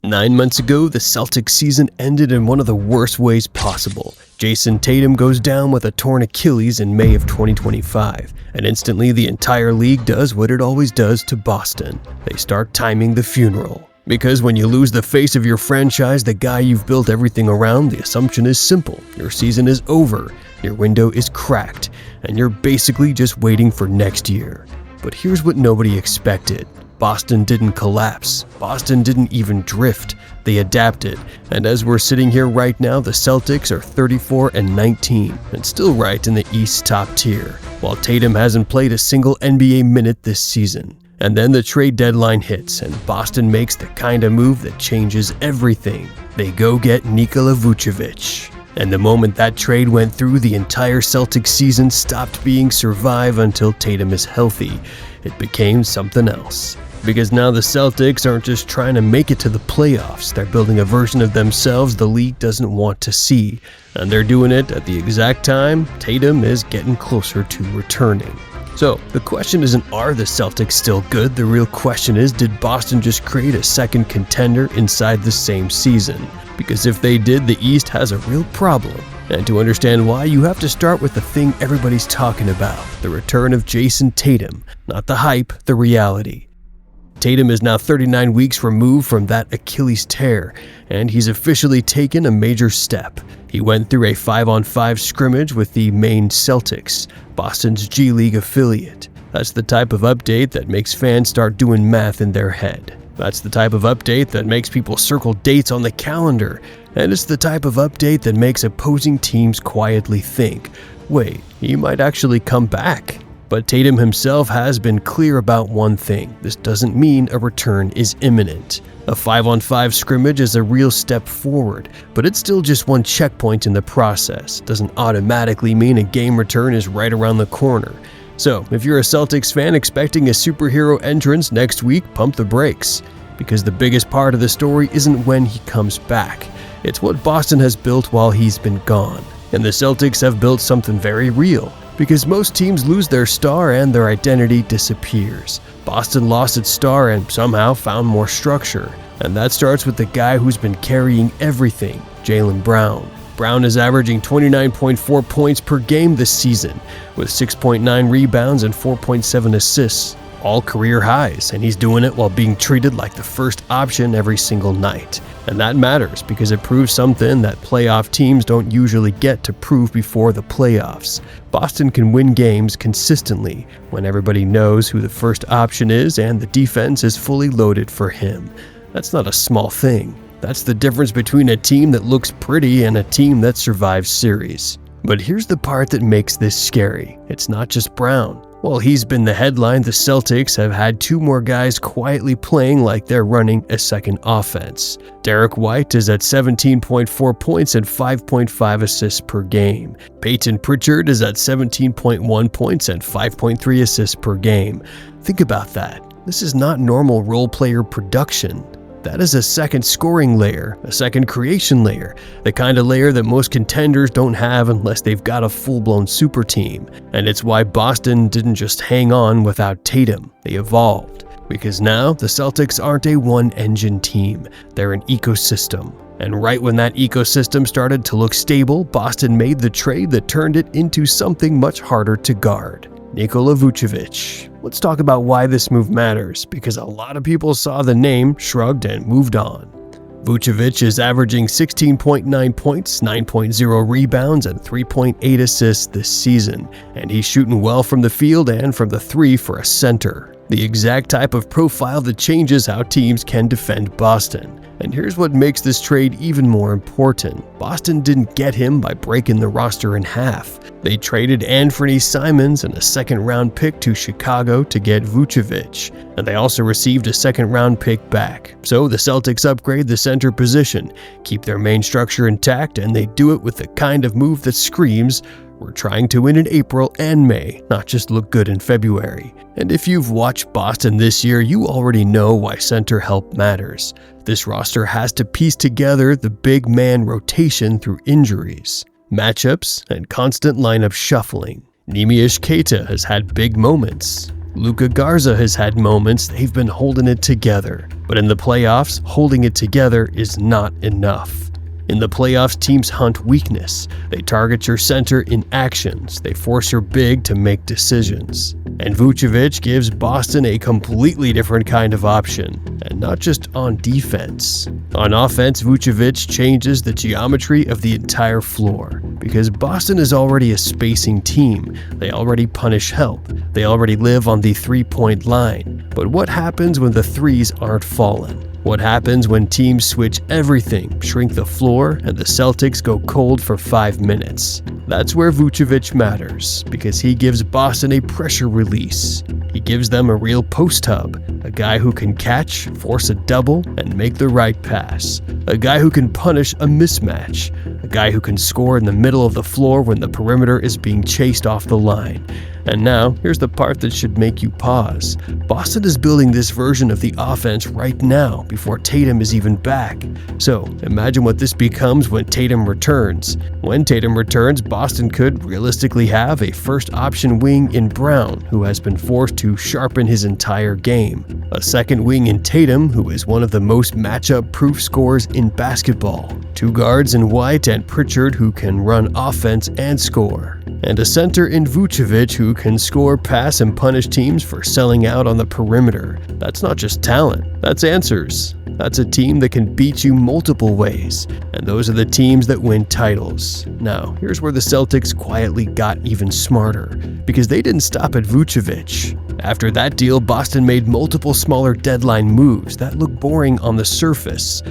9 months ago, the Celtics season ended in one of the worst ways possible. Jayson Tatum goes down with a torn Achilles in May of 2025, and instantly the entire league does what it always does to Boston. They start timing the funeral. Because when you lose the face of your franchise, the guy you've built everything around, the assumption is simple. Your season is over, your window is cracked, and you're basically just waiting for next year. But here's what nobody expected. Boston didn't collapse. Boston didn't even drift. They adapted. And as we're sitting here right now, the Celtics are 34-19 and still right in the East top tier, while Tatum hasn't played a single NBA minute this season. And then the trade deadline hits, and Boston makes the kind of move that changes everything. They go get Nikola Vucevic. And the moment that trade went through, the entire Celtics season stopped being survive until Tatum is healthy. It became something else. Because now the Celtics aren't just trying to make it to the playoffs, they're building a version of themselves the league doesn't want to see. And they're doing it at the exact time Tatum is getting closer to returning. So, the question isn't, are the Celtics still good? The real question is, did Boston just create a second contender inside the same season? Because if they did, the East has a real problem. And to understand why, you have to start with the thing everybody's talking about, the return of Jayson Tatum. Not the hype, the reality. Tatum is now 39 weeks removed from that Achilles tear, and he's officially taken a major step. He went through a 5-on-5 scrimmage with the Maine Celtics, Boston's G League affiliate. That's the type of update that makes fans start doing math in their head. That's the type of update that makes people circle dates on the calendar. And it's the type of update that makes opposing teams quietly think, wait, he might actually come back. But Tatum himself has been clear about one thing. This doesn't mean a return is imminent. A 5-on-5 scrimmage is a real step forward, but it's still just one checkpoint in the process. It doesn't automatically mean a game return is right around the corner. So, if you're a Celtics fan expecting a superhero entrance next week, pump the brakes. Because the biggest part of the story isn't when he comes back. It's what Boston has built while he's been gone. And the Celtics have built something very real. Because most teams lose their star and their identity disappears. Boston lost its star and somehow found more structure. And that starts with the guy who's been carrying everything, Jaylen Brown. Brown is averaging 29.4 points per game this season, with 6.9 rebounds and 4.7 assists. All career highs, and he's doing it while being treated like the first option every single night. And that matters because it proves something that playoff teams don't usually get to prove before the playoffs. Boston can win games consistently when everybody knows who the first option is and the defense is fully loaded for him. That's not a small thing. That's the difference between a team that looks pretty and a team that survives series. But here's the part that makes this scary. It's not just Brown. While he's been the headline, the Celtics have had two more guys quietly playing like they're running a second offense. Derek White is at 17.4 points and 5.5 assists per game. Peyton Pritchard is at 17.1 points and 5.3 assists per game. Think about that. This is not normal role player production. That is a second scoring layer, a second creation layer, the kind of layer that most contenders don't have unless they've got a full-blown super team. And it's why Boston didn't just hang on without Tatum. They evolved. Because now, the Celtics aren't a one-engine team. They're an ecosystem. And right when that ecosystem started to look stable, Boston made the trade that turned it into something much harder to guard. Nikola Vucevic. Let's talk about why this move matters, because a lot of people saw the name, shrugged, and moved on. Vucevic is averaging 16.9 points, 9.0 rebounds, and 3.8 assists this season, and he's shooting well from the field and from the three for a center. The exact type of profile that changes how teams can defend Boston. And here's what makes this trade even more important. Boston didn't get him by breaking the roster in half. They traded Anthony Simons and a second-round pick to Chicago to get Vucevic, and they also received a second-round pick back. So the Celtics upgrade the center position, keep their main structure intact, and they do it with the kind of move that screams, we're trying to win in April and May, not just look good in February. And if you've watched Boston this year, you already know why center help matters. This roster has to piece together the big man rotation through injuries, matchups, and constant lineup shuffling. Neemias Queta has had big moments. Luka Garza has had moments they've been holding it together, but in the playoffs, holding it together is not enough. In the playoffs, teams hunt weakness. They target your center in actions. They force your big to make decisions. And Vucevic gives Boston a completely different kind of option, and not just on defense. On offense, Vucevic changes the geometry of the entire floor, because Boston is already a spacing team. They already punish help. They already live on the three-point line. But what happens when the threes aren't falling? What happens when teams switch everything, shrink the floor, and the Celtics go cold for 5 minutes? That's where Vucevic matters, because he gives Boston a pressure release. He gives them a real post hub, a guy who can catch, force a double, and make the right pass. A guy who can punish a mismatch. A guy who can score in the middle of the floor when the perimeter is being chased off the line. And now, here's the part that should make you pause. Boston is building this version of the offense right now, before Tatum is even back. So, imagine what this becomes when Tatum returns. When Tatum returns, Boston could realistically have a first option wing in Brown, who has been forced to sharpen his entire game. A second wing in Tatum, who is one of the most matchup-proof scorers in basketball. Two guards in White and Pritchard, who can run offense and score. And a center in Vucevic, who can score, pass, and punish teams for selling out on the perimeter. That's not just talent, that's answers. That's a team that can beat you multiple ways, and those are the teams that win titles. Now, here's where the Celtics quietly got even smarter, because they didn't stop at Vucevic. After that deal, Boston made multiple smaller deadline moves that look boring on the surface,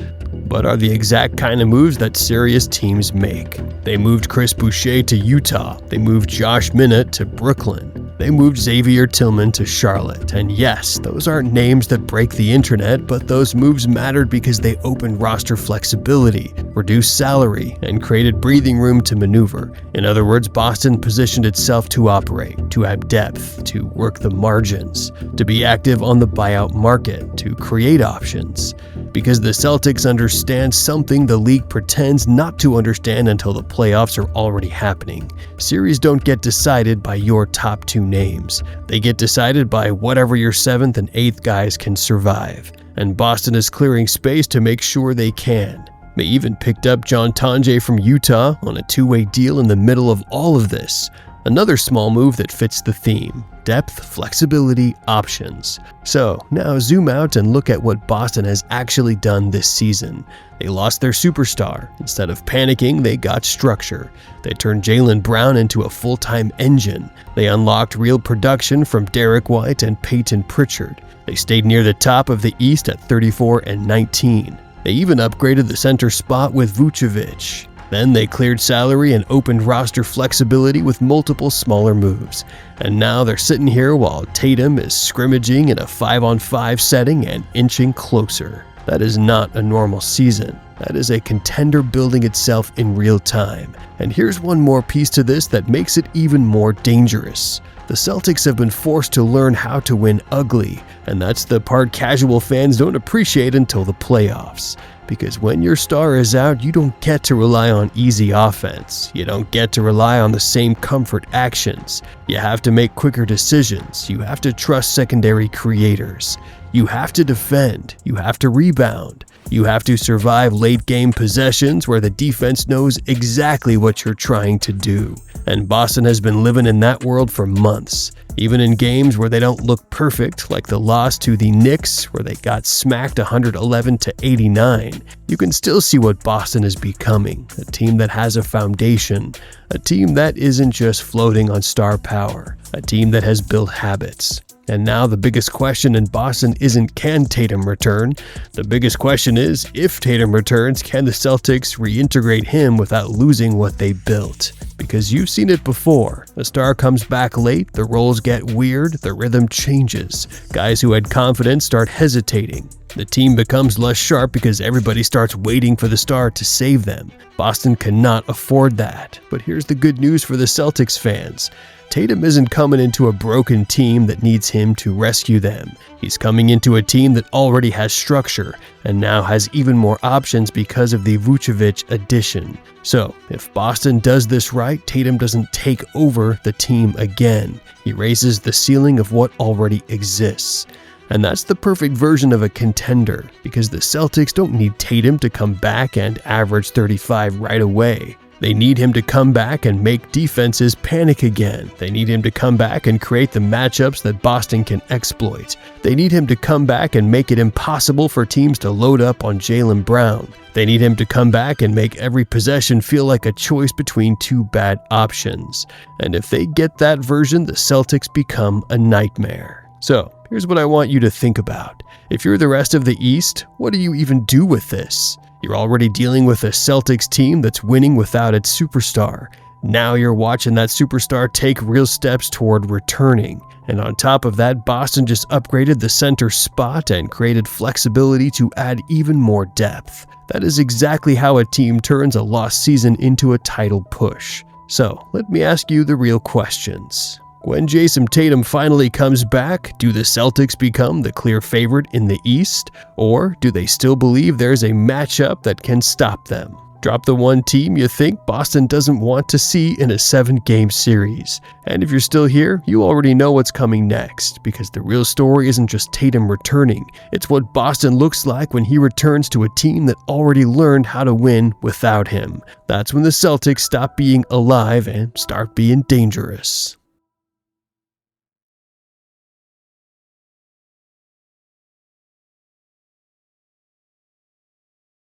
but are the exact kind of moves that serious teams make. They moved Chris Boucher to Utah. They moved Josh Minott to Brooklyn. They moved Xavier Tillman to Charlotte. And yes, those aren't names that break the internet, but those moves mattered because they opened roster flexibility, reduced salary, and created breathing room to maneuver. In other words, Boston positioned itself to operate, to have depth, to work the margins, to be active on the buyout market, to create options. Because the Celtics understand something the league pretends not to understand until the playoffs are already happening. Series don't get decided by your top two names. They get decided by whatever your 7th and 8th guys can survive. And Boston is clearing space to make sure they can. They even picked up John Tonje from Utah on a 2-way deal in the middle of all of this. Another small move that fits the theme. Depth, flexibility, options. So, now zoom out and look at what Boston has actually done this season. They lost their superstar. Instead of panicking, they got structure. They turned Jaylen Brown into a full-time engine. They unlocked real production from Derek White and Peyton Pritchard. They stayed near the top of the East at 34-19. They even upgraded the center spot with Vucevic. Then they cleared salary and opened roster flexibility with multiple smaller moves. And now they're sitting here while Tatum is scrimmaging in a 5-on-5 setting and inching closer. That is not a normal season. That is a contender building itself in real time. And here's one more piece to this that makes it even more dangerous. The Celtics have been forced to learn how to win ugly, and that's the part casual fans don't appreciate until the playoffs. Because when your star is out, you don't get to rely on easy offense. You don't get to rely on the same comfort actions. You have to make quicker decisions. You have to trust secondary creators. You have to defend. You have to rebound. You have to survive late-game possessions where the defense knows exactly what you're trying to do. And Boston has been living in that world for months. Even in games where they don't look perfect, like the loss to the Knicks where they got smacked 111-89, you can still see what Boston is becoming, a team that has a foundation, a team that isn't just floating on star power, a team that has built habits. And now the biggest question in Boston isn't can Tatum return? The biggest question is, if Tatum returns, can the Celtics reintegrate him without losing what they built? Because you've seen it before. A star comes back late, the roles get weird, the rhythm changes. Guys who had confidence start hesitating. The team becomes less sharp because everybody starts starts waiting for the star to save them. Boston cannot afford that. But here's the good news for the Celtics fans. Tatum isn't coming into a broken team that needs him to rescue them. He's coming into a team that already has structure and now has even more options because of the Vucevic addition. So, if Boston does this right, Tatum doesn't take over the team again. He raises the ceiling of what already exists. And that's the perfect version of a contender, because the Celtics don't need Tatum to come back and average 35 right away. They need him to come back and make defenses panic again. They need him to come back and create the matchups that Boston can exploit. They need him to come back and make it impossible for teams to load up on Jaylen Brown. They need him to come back and make every possession feel like a choice between two bad options. And if they get that version, the Celtics become a nightmare. So, here's what I want you to think about. If you're the rest of the East, what do you even do with this? You're already dealing with a Celtics team that's winning without its superstar. Now you're watching that superstar take real steps toward returning. And on top of that, Boston just upgraded the center spot and created flexibility to add even more depth. That is exactly how a team turns a lost season into a title push. So, let me ask you the real questions. When Jayson Tatum finally comes back, do the Celtics become the clear favorite in the East? Or do they still believe there's a matchup that can stop them? Drop the one team you think Boston doesn't want to see in a 7-game series. And if you're still here, you already know what's coming next, because the real story isn't just Tatum returning. It's what Boston looks like when he returns to a team that already learned how to win without him. That's when the Celtics stop being alive and start being dangerous.